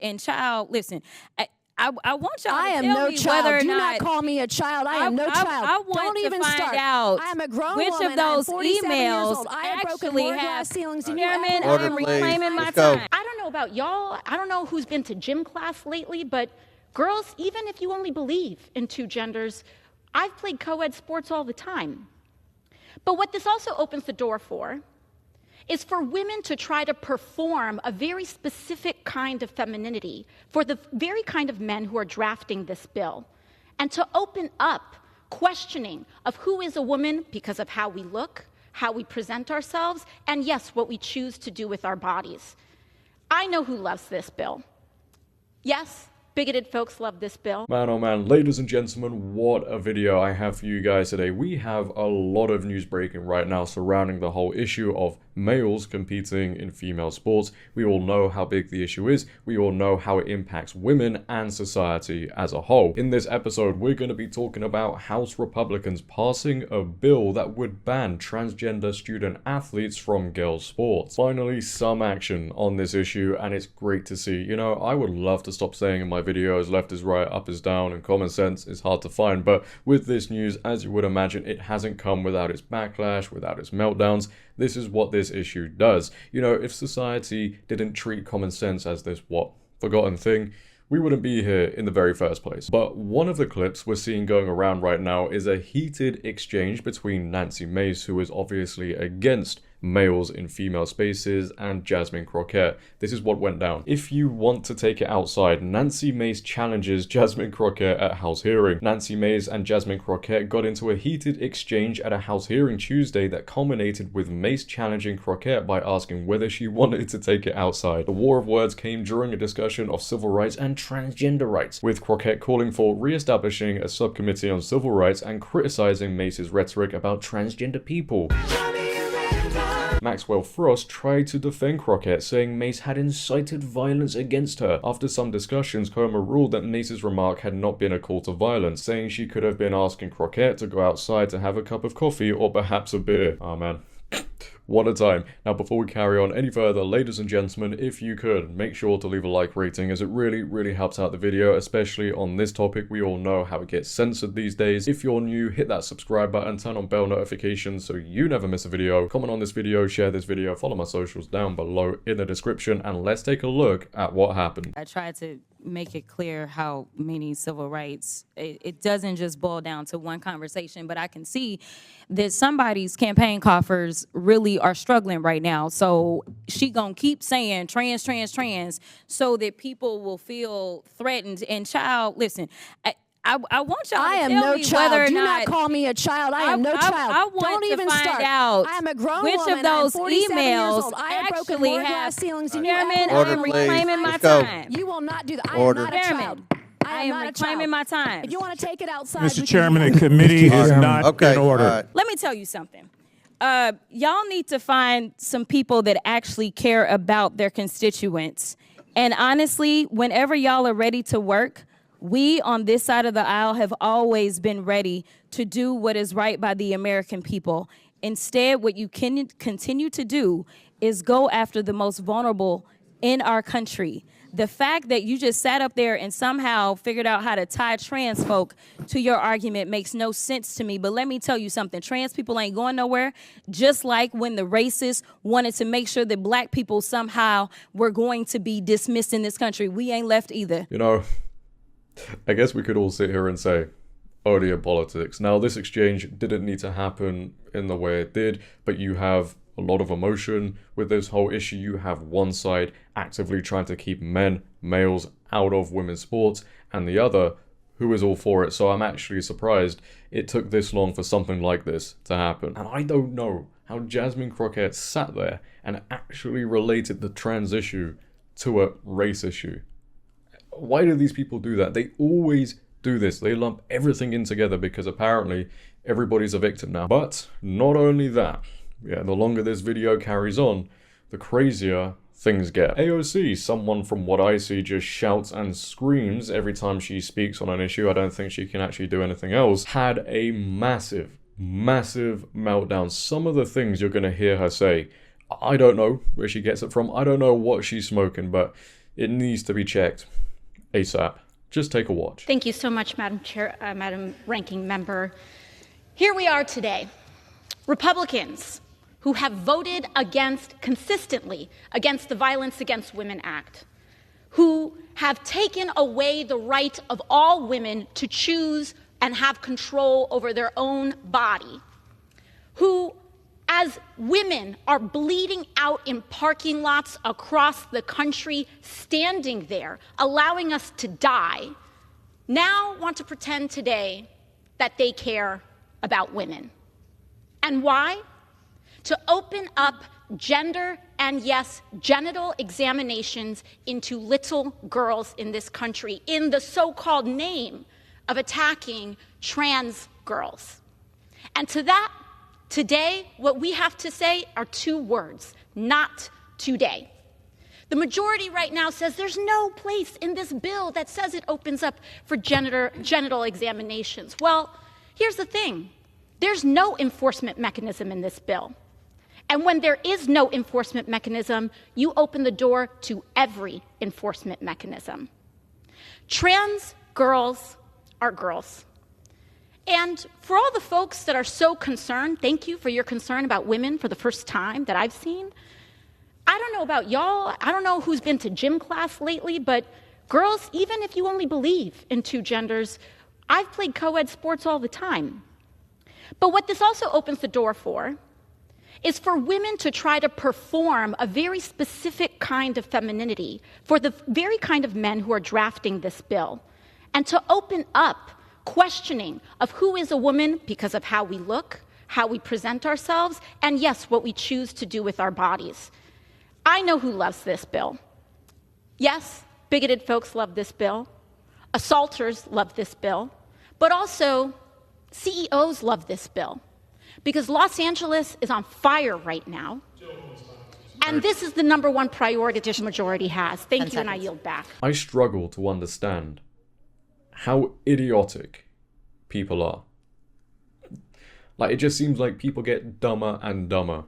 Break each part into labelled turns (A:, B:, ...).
A: And child, listen, I want y'all
B: I
A: to
B: am
A: tell
B: no
A: me
B: child.
A: whether or
B: Do
A: not
B: call me a child. I am no child.
A: I want
B: Don't
A: to
B: even
A: find
B: start.
A: out
B: I am a grown
A: which
B: woman.
A: of those
B: I'm 47 years
A: emails
B: old. I have broken
A: actually
B: more
A: have
B: glass ceilings than you
A: Chairman,
B: ever
A: I
B: will
A: am
B: in your
A: reclaiming my
B: life.
A: time.
C: I don't know about y'all. I don't know who's been to gym class lately, but girls, even if you only believe in two genders, I've played co-ed sports all the time. But what this also opens the door for is for women to try to perform a very specific kind of femininity for the very kind of men who are drafting this bill, and to open up questioning of who is a woman because of how we look, how we present ourselves, and yes, what we choose to do with our bodies. I know who loves this bill. Yes, bigoted folks love this bill.
D: Man, oh man, ladies and gentlemen, what a video I have for you guys today. We have a lot of news breaking right now surrounding the whole issue of males competing in female sports. We all know how big the issue is. We all know how it impacts women and society as a whole. In this episode, we're going to be talking about House Republicans passing a bill that would ban transgender student athletes from girls' sports. Finally, some action on this issue, and it's great to see. You know, I would love to stop saying in my videos, left is right, up is down, and common sense is hard to find, but with this news, as you would imagine, it hasn't come without its backlash, without its meltdowns. This is what this issue does. You know, if society didn't treat common sense as this, forgotten thing, we wouldn't be here in the very first place. But one of the clips we're seeing going around right now is a heated exchange between Nancy Mace, who is obviously against males in female spaces, and Jasmine Crockett. This is what went down. If you want to take it outside, Nancy Mace challenges Jasmine Crockett at House hearing. Nancy Mace and Jasmine Crockett got into a heated exchange at a House hearing Tuesday that culminated with Mace challenging Crockett by asking whether she wanted to take it outside. The war of words came during a discussion of civil rights and transgender rights, with Crockett calling for re-establishing a subcommittee on civil rights and criticizing Mace's rhetoric about transgender people. Maxwell Frost tried to defend Crockett, saying Mace had incited violence against her. After some discussions, Comer ruled that Mace's remark had not been a call to violence, saying she could have been asking Crockett to go outside to have a cup of coffee or perhaps a beer. Oh man. What a time. Now, before we carry on any further, ladies and gentlemen, if you could, make sure to leave a like rating, as it really helps out the video, especially on this topic. We all know how it gets censored these days. If you're new, hit that subscribe button, turn on bell notifications so you never miss a video. Comment on this video, share this video, follow my socials down below in the description, and let's take a look at what happened.
A: I tried to make it clear how many civil rights, it doesn't just boil down to one conversation, but I can see that somebody's campaign coffers really are struggling right now. So she gonna keep saying trans so that people will feel threatened. And child, listen, I want y'all to tell
B: no
A: me
B: child.
A: whether or
B: Do
A: not
B: call me a child. I am no child.
A: I want
B: Don't
A: to
B: even
A: find
B: start.
A: out
B: I am a grown
A: which
B: woman.
A: of those
B: I'm 47 years
A: emails
B: old. I have broken
A: actually
B: more
A: have
B: glass ceilings than you
A: Chairman,
B: ever
A: I
B: will
A: am
B: in your
A: reclaiming my
B: life.
A: time.
B: You will not do that. I
E: Order.
B: am not a child.
A: Chairman,
B: I
A: am
B: am not a
A: reclaiming
B: child.
A: my time.
B: If you want to take it outside,
E: Mr.
B: we
E: Chairman,
B: can
E: the
B: do that.
E: committee is not
F: Okay,
E: in order.
F: all right.
A: Let me tell you something. Y'all need to find some people that actually care about their constituents. And honestly, whenever y'all are ready to work, we on this side of the aisle have always been ready to do what is right by the American people. Instead, what you can continue to do is go after the most vulnerable in our country. The fact that you just sat up there and somehow figured out how to tie trans folk to your argument makes no sense to me. But let me tell you something. Trans people ain't going nowhere. Just like when the racists wanted to make sure that black people somehow were going to be dismissed in this country. We ain't left either.
D: You know, I guess we could all sit here and say, only in politics. Now, this exchange didn't need to happen in the way it did, but you have a lot of emotion with this whole issue. You have one side actively trying to keep males out of women's sports, and the other who is all for it. So I'm actually surprised it took this long for something like this to happen. And I don't know how Jasmine Crockett sat there and actually related the trans issue to a race issue. Why do these people do that? They always do this. They lump everything in together because apparently everybody's a victim now. But not only that, yeah, the longer this video carries on, the crazier things get. AOC, someone from what I see just shouts and screams every time she speaks on an issue. I don't think she can actually do anything else. Had a massive meltdown. Some of the things you're going to hear her say, I don't know where she gets it from. I don't know what she's smoking, but it needs to be checked ASAP. Just take a watch.
C: Thank you so much, Madam Chair, Madam Ranking Member. Here we are today, Republicans who have voted consistently against the Violence Against Women Act, who have taken away the right of all women to choose and have control over their own body, who, as women are bleeding out in parking lots across the country, standing there, allowing us to die, now want to pretend today that they care about women. And why? To open up gender and, yes, genital examinations into little girls in this country in the so-called name of attacking trans girls. And to that, today, what we have to say are two words: not today. The majority right now says there's no place in this bill that says it opens up for genital examinations. Well, here's the thing. There's no enforcement mechanism in this bill. And when there is no enforcement mechanism, you open the door to every enforcement mechanism. Trans girls are girls. And for all the folks that are so concerned, thank you for your concern about women for the first time that I've seen. I don't know about y'all, I don't know who's been to gym class lately, but girls, even if you only believe in two genders, I've played co-ed sports all the time. But what this also opens the door for is for women to try to perform a very specific kind of femininity for the very kind of men who are drafting this bill, and to open up questioning of who is a woman because of how we look, how we present ourselves, and yes, what we choose to do with our bodies. I know who loves this bill. Yes, bigoted folks love this bill. Assaulters love this bill. But also, CEOs love this bill. Because Los Angeles is on fire right now. And this is the number one priority this majority has. Thank you, and I yield back.
D: I struggle to understand how idiotic people are. Like, it just seems like people get dumber and dumber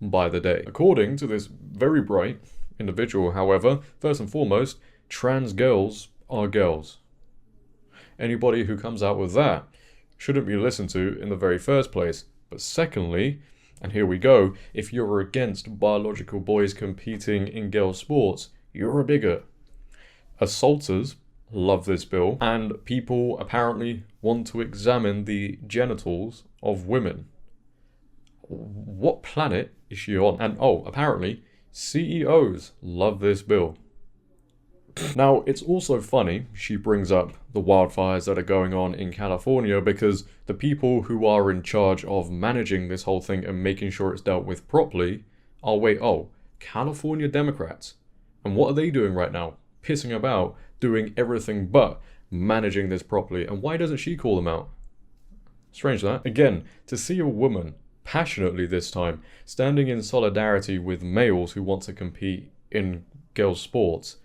D: by the day. According to this very bright individual, however, first and foremost, trans girls are girls. Anybody who comes out with that shouldn't be listened to in the very first place. But secondly, and here we go, if you're against biological boys competing in girls' sports, you're a bigot. Assaulters love this bill, and people apparently want to examine the genitals of women. What planet is she on? And apparently, CEOs love this bill. Now, it's also funny she brings up the wildfires that are going on in California, because the people who are in charge of managing this whole thing and making sure it's dealt with properly are, California Democrats. And what are they doing right now? Pissing about, doing everything but managing this properly. And why doesn't she call them out? Strange that. Again, to see a woman passionately this time standing in solidarity with males who want to compete in girls' sports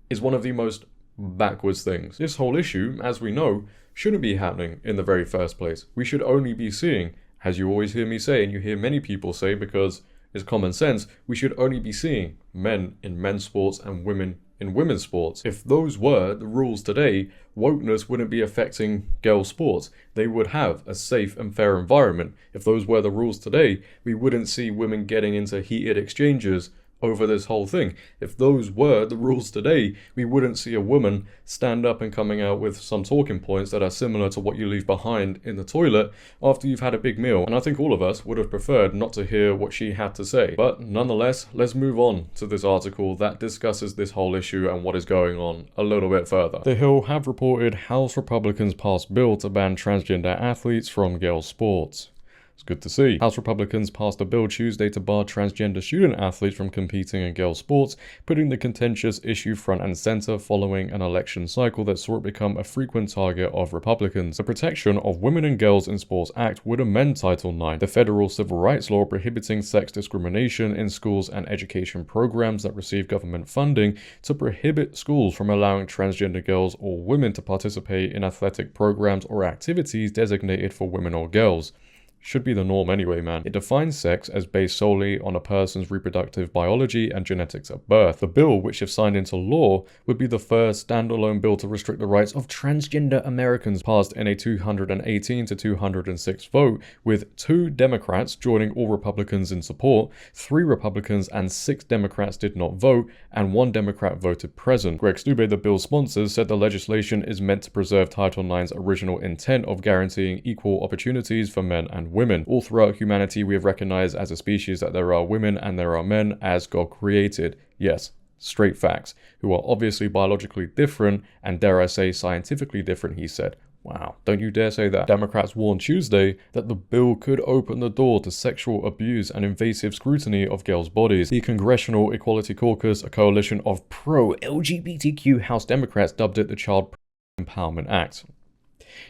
D: is one of the most backwards things. This whole issue, as we know, shouldn't be happening in the very first place. We should only be seeing, as you always hear me say, and you hear many people say because it's common sense, we should only be seeing men in men's sports and women in women's sports. If those were the rules today, wokeness wouldn't be affecting girls' sports. They would have a safe and fair environment. If those were the rules today, we wouldn't see women getting into heated exchanges over this whole thing. If those were the rules today, we wouldn't see a woman stand up and coming out with some talking points that are similar to what you leave behind in the toilet after you've had a big meal. And I think all of us would have preferred not to hear what she had to say. But nonetheless, let's move on to this article that discusses this whole issue and what is going on a little bit further. The Hill have reported House Republicans passed bill to ban transgender athletes from girls' sports. It's good to see. House Republicans passed a bill Tuesday to bar transgender student athletes from competing in girls' sports, putting the contentious issue front and center following an election cycle that saw it become a frequent target of Republicans. The Protection of Women and Girls in Sports Act would amend Title IX, the federal civil rights law prohibiting sex discrimination in schools and education programs that receive government funding, to prohibit schools from allowing transgender girls or women to participate in athletic programs or activities designated for women or girls. should be the norm anyway, man. It defines sex as based solely on a person's reproductive biology and genetics at birth. The bill, which if signed into law, would be the first standalone bill to restrict the rights of transgender Americans, passed in a 218 to 206 vote, with 2 Democrats joining all Republicans in support, 3 Republicans and 6 Democrats did not vote, and 1 Democrat voted present. Greg Stube, the bill's sponsors, said the legislation is meant to preserve Title IX's original intent of guaranteeing equal opportunities for men and women. All throughout humanity, we have recognized as a species that there are women and there are men as God created. Yes, straight facts, who are obviously biologically different and, dare I say, scientifically different, he said. Wow, don't you dare say that. Democrats warned Tuesday that the bill could open the door to sexual abuse and invasive scrutiny of girls' bodies. The Congressional Equality Caucus, a coalition of pro-LGBTQ House Democrats, dubbed it the Child Empowerment Act.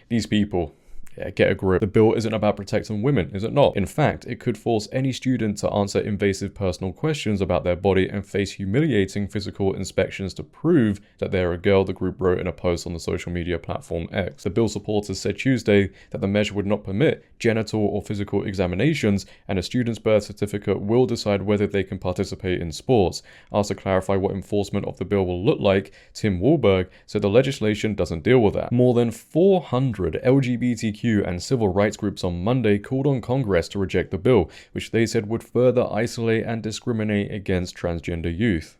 D: These people, yeah, get a grip. The bill isn't about protecting women, is it not? In fact, it could force any student to answer invasive personal questions about their body and face humiliating physical inspections to prove that they're a girl, the group wrote in a post on the social media platform X. The bill supporters said Tuesday that the measure would not permit genital or physical examinations, and a student's birth certificate will decide whether they can participate in sports. Asked to clarify what enforcement of the bill will look like, Tim Walberg said the legislation doesn't deal with that. More than 400 LGBTQ and civil rights groups on Monday called on Congress to reject the bill, which they said would further isolate and discriminate against transgender youth.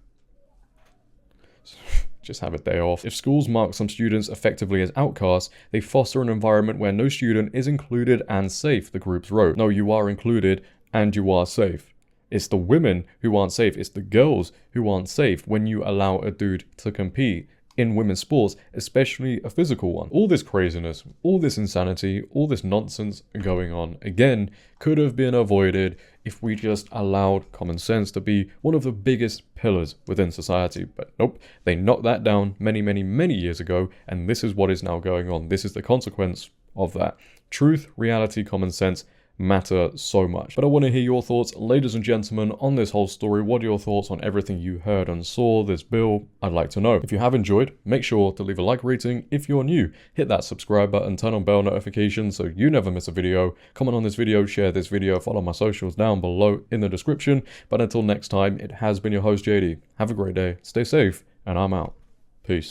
D: Just have a day off. If schools mark some students effectively as outcasts, they foster an environment where no student is included and safe, the groups wrote. No, you are included and you are safe. It's the women who aren't safe. It's the girls who aren't safe when you allow a dude to compete in women's sports, especially a physical one. All this craziness, all this insanity, all this nonsense going on, again, could have been avoided if we just allowed common sense to be one of the biggest pillars within society. But nope, they knocked that down many, many, many years ago, and this is what is now going on. This is the consequence of that. Truth, reality, common sense matter so much. But I want to hear your thoughts, ladies and gentlemen, on this whole story. What are your thoughts on everything you heard and saw this bill? I'd like to know. If you have enjoyed, make sure to leave a like rating. If you're new, hit that subscribe button, turn on bell notifications so you never miss a video. Comment on this video, share this video, follow my socials down below in the description. But until next time, it has been your host JD. Have a great day, stay safe, and I'm out. Peace.